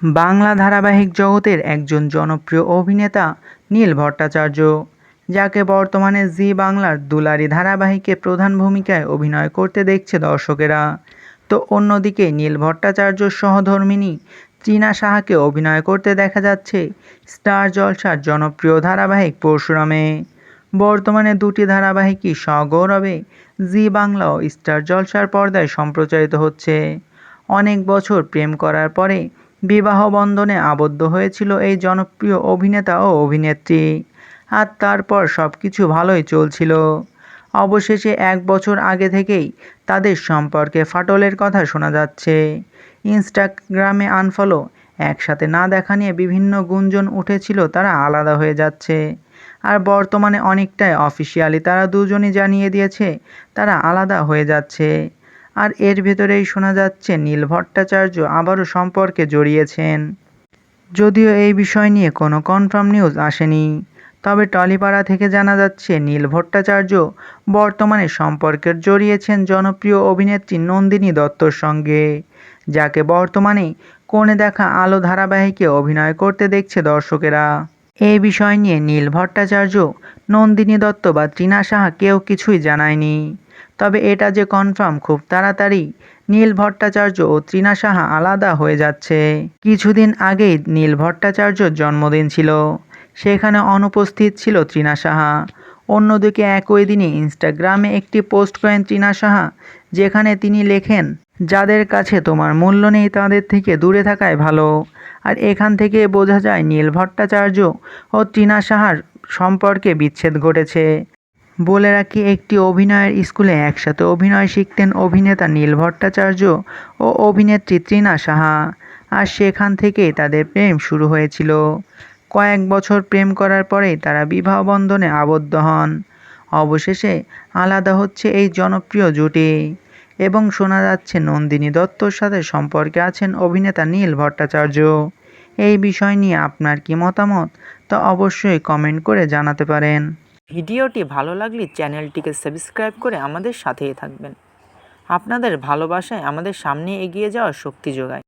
বাংলা ধারাবাহিক জগতের একজন জনপ্রিয় অভিনেতা নীল ভট্টাচার্য, যাকে বর্তমানে জি বাংলার দুলারি ধারাবাহিকে প্রধান ভূমিকায় অভিনয় করতে দেখছে দর্শকেরা। তো অন্যদিকে নীল ভট্টাচার্যর সহধর্মিণী ত্রিনা সাহাকে অভিনয় করতে দেখা যাচ্ছে স্টার জলসার জনপ্রিয় ধারাবাহিক পরশুরামে। বর্তমানে দুটি ধারাবাহিকই সগৌরবে জি বাংলা ও স্টার জলসার পর্দায় সম্প্রচারিত হচ্ছে। অনেক বছর প্রেম করার পরে বিবাহ বন্ধনে আবদ্ধ হয়েছিল এই জনপ্রিয় অভিনেতা ও অভিনেত্রী। আর তারপর সব কিছু ভালোই চলছিল। অবশেষে 1 বছর আগে থেকেই তাদের সম্পর্কে ফাটলের কথা শোনা যাচ্ছে। ইনস্টাগ্রামে আনফলো, একসাথে না দেখা নিয়ে বিভিন্ন গুঞ্জন উঠেছিল তারা আলাদা হয়ে যাচ্ছে। আর বর্তমানে অনেকটাই অফিসিয়ালি তারা দুজনই জানিয়ে দিয়েছে তারা আলাদা হয়ে যাচ্ছে। আর এর ভেতরেই শোনা যাচ্ছে নীল ভট্টাচার্য আবারও সম্পর্কে জড়িয়েছেন। যদিও এই বিষয় নিয়ে কোনো কনফার্ম নিউজ আসেনি, তবে টলিপাড়া থেকে জানা যাচ্ছে নীল ভট্টাচার্য বর্তমানে সম্পর্কে জড়িয়েছেন জনপ্রিয় অভিনেত্রী নন্দিনী দত্তর সঙ্গে, যাকে বর্তমানে কোণে দেখা আলো ধারাবাহিকে অভিনয় করতে দেখছে দর্শকেরা। এই বিষয় নিয়ে নীল ভট্টাচার্য, নন্দিনী দত্ত বা ত্রিনা সাহা কেউ কিছুই জানায়নি। তবে এটা যে কনফার্ম খুব তাড়াতাড়ি নীল ভট্টাচার্য ও ত্রিনা সাহা আলাদা হয়ে যাচ্ছে। কিছুদিন আগেই নীল ভট্টাচার্যর জন্মদিন ছিল, সেখানে অনুপস্থিত ছিল ত্রিনা সাহা। অন্যদিকে একই দিনে ইনস্টাগ্রামে একটি পোস্ট করেন ত্রিনা সাহা, যেখানে তিনি লেখেন, যাদের কাছে তোমার মূল্য নেই তাদের থেকে দূরে থাকাই ভালো। আর এখান থেকে বোঝা যায় নীল ভট্টাচার্য ও ত্রিনা সাহার সম্পর্কে বিচ্ছেদ ঘটেছে। বলে রাখি, একটি অভিনয়ের স্কুলে একসাথে অভিনয় শিখতেন অভিনেতা নীল ভট্টাচার্য ও অভিনেত্রী ত্রিনা সাহা। আর সেখান থেকেই তাদের প্রেম শুরু হয়েছিল। কয়েক বছর প্রেম করার পরেই তারা বিবাহ বন্ধনে আবদ্ধ হন। অবশেষে আলাদা হচ্ছে এই জনপ্রিয় জুটি এবং শোনা যাচ্ছে নন্দিনী দত্তর সাথে সম্পর্কে আছেন অভিনেতা নীল ভট্টাচার্য। এই বিষয় নিয়ে আপনার কি মতামত, তা অবশ্যই কমেন্ট করে জানাতে পারেন। ভিডিওটি ভালো লাগলে চ্যানেলটিকে সাবস্ক্রাইব করে আমাদের সাথেই থাকবেন। আপনাদের ভালোবাসায় আমাদের সামনে এগিয়ে যাওয়ার শক্তি যোগায়।